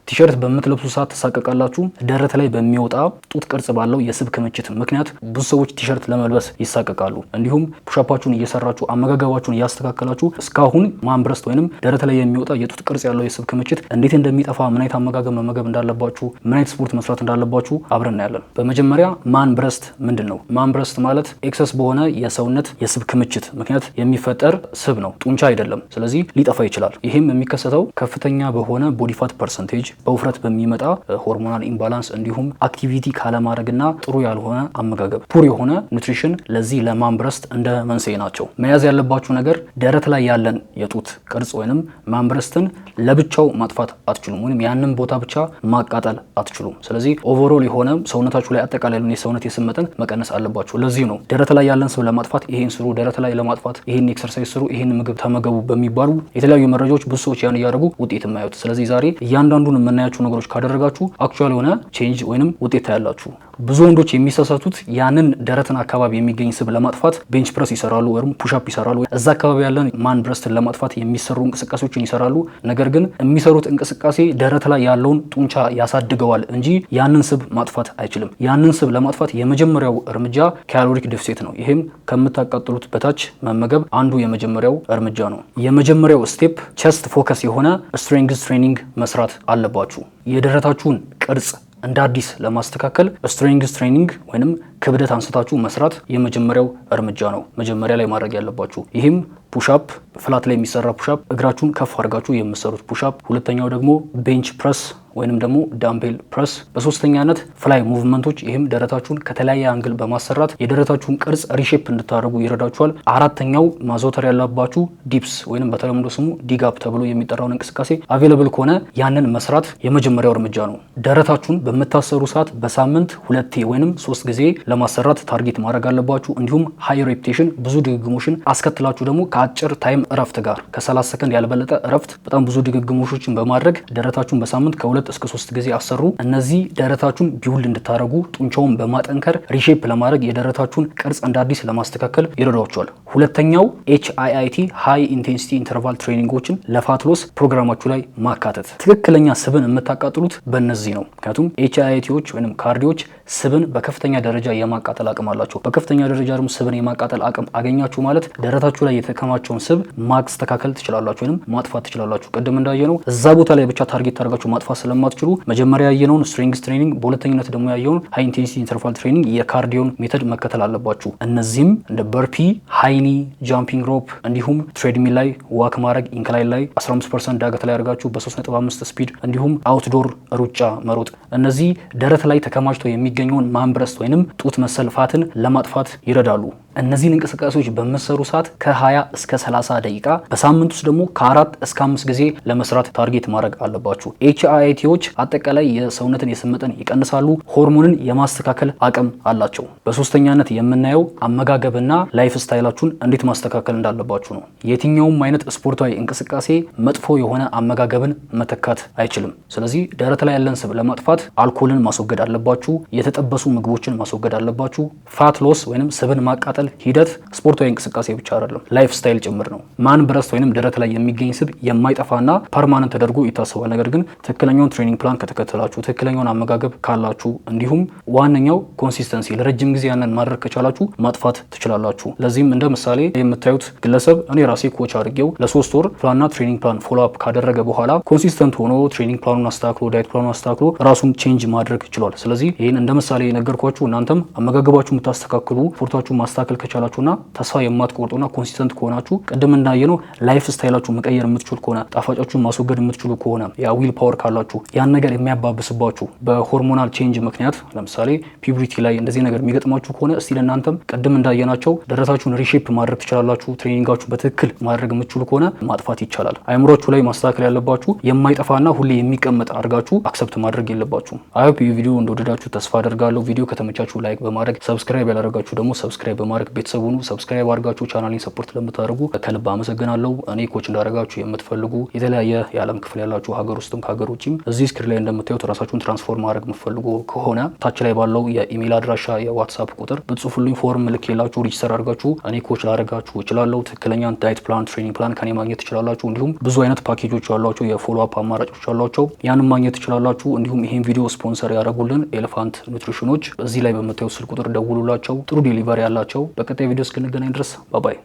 ቲሸርት በምትለብሱ ሰዓት ተሳቀቃላችሁ። ደረት ላይ በሚወጣ ጡት ቅርጽ ባለው የስብ ክምችት ምክንያት ብዙ ሰዎች ቲሸርት ለመልበስ ይሳቀቃሉ። እንዲሁም ፑሻፓችሁን እየሰራችሁ አመጋገባችሁን እያስተካከላችሁ እስካሁን ማን ብረስት ወይንም ደረት ላይ የሚወጣ የጡት ቅርጽ ያለው የስብ ክምችት እንዴት እንደሚጠፋ፣ ምን አይነት አመጋገብ መመገብ እንዳለባችሁ፣ ምን አይነት ስፖርት መስራት እንዳለባችሁ አብረን እናያለን። በመጀመሪያ ማን ብረስት ምንድነው? ማን ብረስት ማለት ኤክሰስ በሆነ የሰውነት የስብ ክምችት ምክንያት የሚፈጠር ስብ ነው፣ ጡንቻ አይደለም። ስለዚህ ሊጠፋ ይችላል። ይህም የሚከሰተው ከፍተኛ በሆነ ቦዲ ፋት ፐርሰንቴጅ፣ በውፍረት በሚመጣ ሆርሞናል ኢምባላንስ እንዲሁም አክቲቪቲ ካለማድረግና ጥሩ ያልሆነ አመጋገብ ፑር የሆነ ኑትሪሽን ለዚህ ለማን ብረስት እንደ መንስኤ ናቸው። መያዝ ያለባችሁ ነገር ደረት ላይ ያለን የጡት ቅርጽ ወይንም ማን ብረስትን ለብቻው ማጥፋት አትችሉም፣ ወይንም ያንን ቦታ ብቻ ማቃጠል አትችሉም። ስለዚህ ኦቨሮል የሆነ ሰውነታችሁ ላይ አጠቃላይ የሰውነት የስብ መጠን መቀነስ አለባችሁ። ለዚህ ነው ደረት ላይ ያለን ስብ ለማጥፋት ይሄን ስሩ፣ ደረት ላይ ለማጥፋት ይሄን ኤክሰርሳይዝ ስሩ፣ ይሄን ምግብ ተመገቡ በሚባሉ የተለያዩ መረጃዎች ብዙ ሰዎች ያን እያደረጉ ውጤት የማያዩት። ስለዚህ ዛሬ እያንዳንዱን የምናያቸው ነገሮች ካደረጋችሁ አክቹዋሊ የሆነ ቼንጅ ወይንም ውጤት ታያላችሁ። ብዙ ወንዶች የሚሳሳቱት ያንን ደረትን አካባቢ የሚገኝ ስብ ለማጥፋት ቤንች ፕረስ ይሰራሉ ወይም ፑሽአፕ ይሰራሉ። እዛ አካባቢ ያለን ማን ብረስትን ለማጥፋት የሚሰሩ እንቅስቃሴዎችን ይሰራሉ። ነገር ግን የሚሰሩት እንቅስቃሴ ደረት ላይ ያለውን ጡንቻ ያሳድገዋል እንጂ ያንን ስብ ማጥፋት አይችልም። ያንን ስብ ለማጥፋት የመጀመሪያው እርምጃ ካሎሪክ ዲፊሲት ነው። ይሄም ከምታቃጥሉት በታች መመገብ አንዱ የመጀመሪያው እርምጃ ነው። የመጀመሪያው ስቴፕ ቸስት ፎከስ የሆነ ስትሬንግዝ ትሬኒንግ መስራት አለባችሁ። የደረታችሁን ቅርጽ እንደ አዲስ ለማስተካከል ስትሬንግዝ ትሬኒንግ ወይንም ክብደት አንስታችሁ መስራት የመጀመሪያው እርምጃ ነው፣ መጀመሪያ ላይ ማድረግ ያለባችሁ። ይህም ፑሽአፕ፣ ፍላት ላይ የሚሰራ ፑሽአፕ፣ እግራችሁን ከፍ አድርጋችሁ የምትሰሩት ፑሽአፕ። ሁለተኛው ደግሞ ቤንች ፕረስ ወይንም ደግሞ ዳምቤል ፕረስ። በሶስተኛነት ፍላይ ሙቭመንቶች፣ ይህም ደረታችሁን ከተለያየ አንግል በማሰራት የደረታችሁን ቅርጽ ሪሼፕ እንድታደርጉ ይረዳችኋል። አራተኛው ማዘውተር ያለባችሁ ዲፕስ ወይንም በተለምዶ ስሙ ዲጋፕ ተብሎ የሚጠራውን እንቅስቃሴ አቬለብል ከሆነ ያንን መስራት የመጀመሪያው እርምጃ ነው። ደረታችሁን በምታሰሩ ሰዓት በሳምንት 2 ወይንም 3 ጊዜ ለማሰራት ታርጌት ማድረግ አለባችሁ። እንዲሁም ሃይ ሬፒቴሽን ብዙ ድግግሞሽን አስከትላችሁ ደግሞ ከአጭር ታይም እረፍት ጋር ከ30 ሰከንድ ያልበለጠ እረፍት በጣም ብዙ ድግግሞሾችን በማድረግ ደረታችሁን በሳምንት ከ2 እስከ 3 ጊዜ አሰሩ። እነዚህ ደረታችሁን ቢውልድ እንድታደርጉ ጡንቻውን በማጠንከር ሪሼፕ ለማድረግ የደረታችሁን ቅርጽ እንደ አዲስ ለማስተካከል ይረዳችኋል። ሁለተኛው HIIT ሃይ ኢንቴንሲቲ ኢንተርቫል ትሬኒንጎችን ለፋት ሎስ ፕሮግራማችሁ ላይ ማካተት። ትክክለኛ ስብን የምታቃጥሉት በእነዚህ ነው። ምክንያቱም HIITዎች ወይም ካርዲዎች ስብን በከፍተኛ ደረጃ የማቃጠል አቅም አላቸው። በከፍተኛ ደረጃ ደግሞ ስብን የማቃጠል አቅም አገኛችሁ ማለት ደረታችሁ ላይ የተከማቸውን ስብ ማስተካከል ትችላላችሁ ወይም ማጥፋት ትችላላችሁ። ቅድም እንዳየነው እዛ ቦታ ላይ ብቻ ታርጌት ታደርጋችሁ ማጥፋት ስለማትችሉ መጀመሪያ ያየነውን ስትሬንግዝ ትሬኒንግ፣ በሁለተኝነት ደግሞ ያየውን ሃይ ኢንቴንሲቲ ኢንተርቫል ትሬኒንግ የካርዲዮን ሜተድ መከተል አለባችሁ። እነዚህም እንደ በርፒ፣ ሃይኒ፣ ጃምፒንግ ሮፕ እንዲሁም ትሬድሚል ላይ ዋክ ማድረግ፣ ኢንክላይን ላይ 15% ዳገት ላይ አድርጋችሁ በ3.5 ስፒድ እንዲሁም አውትዶር ሩጫ መሮጥ። እነዚህ ደረት ላይ ተከማችተው የሚገኘውን ማን ብረስት ወይንም ጡት መሰል ፋትን ለማጥፋት ይረዳሉ። እነዚህን እንቅስቃሴዎች በመሰሩ ሰዓት ከ20 እስከ 30 ደቂቃ በሳምንት ውስጥ ደግሞ ከ4 እስከ 5 ጊዜ ለመስራት ታርጌት ማድረግ አለባችሁ። HIITዎች አጠቃላይ የሰውነትን የስብ መጠን ይቀንሳሉ፣ ሆርሞንን የማስተካከል አቅም አላቸው። በሶስተኛነት የምናየው አመጋገብና ላይፍ ስታይላችሁን እንዴት ማስተካከል እንዳለባችሁ ነው። የትኛውም አይነት ስፖርታዊ እንቅስቃሴ መጥፎ የሆነ አመጋገብን መተካት አይችልም። ስለዚህ ደረት ላይ ያለን ስብ ለማጥፋት አልኮልን ማስወገድ አለባችሁ፣ የተጠበሱ ምግቦችን ማስወገድ አለባችሁ። ፋት ሎስ ወይንም ስብን ማቃጠል ሂደት ስፖርታዊ እንቅስቃሴ ብቻ አይደለም፣ ላይፍ ስታይል ጭምር ነው። ማን ብረስት ወይንም ደረት ላይ የሚገኝ ስብ የማይጠፋና ፐርማነንት ተደርጎ ይታሰባል። ነገር ግን ትክክለኛውን ትሬኒንግ ፕላን ከተከተላችሁ፣ ትክክለኛውን አመጋገብ ካላችሁ፣ እንዲሁም ዋነኛው ኮንሲስተንሲ ለረጅም ጊዜ ያንን ማድረግ ከቻላችሁ ማጥፋት ትችላላችሁ። ለዚህም እንደ ምሳሌ የምታዩት ግለሰብ እኔ ራሴ ኮች አድርጌው ለ3 ወር ፕላንና ትሬኒንግ ፕላን ፎሎ አፕ ካደረገ በኋላ ኮንሲስተንት ሆኖ ትሬኒንግ ፕላኑን አስተካክሎ ዳይት ፕላኑን አስተካክሎ ራሱን ቼንጅ ማድረግ ችሏል። ስለዚህ ይህን እንደ ምሳሌ የነገርኳችሁ እናንተም አመጋገባችሁ የምታስተካክሉ ስፖርታችሁን ማስተካከል ከቻላችሁና ተስፋ የማትቆርጡና ኮንሲስተንት ከሆናችሁ ቅድም እንዳየነው ላይፍ ስታይላችሁ መቀየር የምትችሉ ከሆነ ጣፋጫችሁን ማስወገድ የምትችሉ ከሆነ ያ ዊል ፓወር ካላችሁ ያን ነገር የሚያባብስባችሁ በሆርሞናል ቼንጅ ምክንያት ለምሳሌ ፒዩሪቲ ላይ እንደዚህ ነገር የሚገጥማችሁ ከሆነ እስቲ ለእናንተም ቅድም እንዳየናቸው ደረታችሁን ሪሼፕ ማድረግ ትችላላችሁ። ትሬኒንጋችሁ በትክክል ማድረግ የምትችሉ ከሆነ ማጥፋት ይቻላል። አይምሮችሁ ላይ ማስተካከል ያለባችሁ የማይጠፋና ሁሌ የሚቀመጥ አድርጋችሁ አክሰፕት ማድረግ የለባችሁም። አይ ሆፕ ቪዲዮ እንደወደዳችሁ ተስፋ አደርጋለሁ። ቪዲዮ ከተመቻችሁ ላይክ በማድረግ ሰብስክራይብ ያላደረጋችሁ ደግሞ ሰብስክራይብ በማድረግ በማድረግ ቤተሰቡን ሰብስክራይብ አድርጋችሁ ቻናሌን ሰፖርት ለምታደርጉ ከልብ አመሰግናለሁ። እኔ ኮች እንዳደረጋችሁ የምትፈልጉ የተለያየ የዓለም ክፍል ያላችሁ ሀገር ውስጥም ከሀገር ውጭም እዚህ ስክሪን ላይ እንደምታዩት ራሳችሁን ትራንስፎርም ማድረግ የምትፈልጉ ከሆነ ታች ላይ ባለው የኢሜል አድራሻ የዋትስአፕ ቁጥር ብትጽፉልኝ ፎርም ልኬላችሁ ሪጅስተር አድርጋችሁ እኔ ኮች ላደርጋችሁ እችላለሁ። ትክክለኛ ዳይት ፕላን፣ ትሬኒንግ ፕላን ከኔ ማግኘት ትችላላችሁ። እንዲሁም ብዙ አይነት ፓኬጆች ያሏቸው የፎሎ አፕ አማራጮች ያሏቸው ያንን ማግኘት ትችላላችሁ። እንዲሁም ይሄን ቪዲዮ ስፖንሰር ያደረጉልን ኤሌፋንት ኑትሪሽኖች እዚህ ላይ በምታዩት ስልክ ቁጥር ደውሉላቸው። ጥሩ ዴሊቨሪ ያላቸው። በቀጣይ ቪዲዮ እስክንገናኝ ድረስ ባባይ።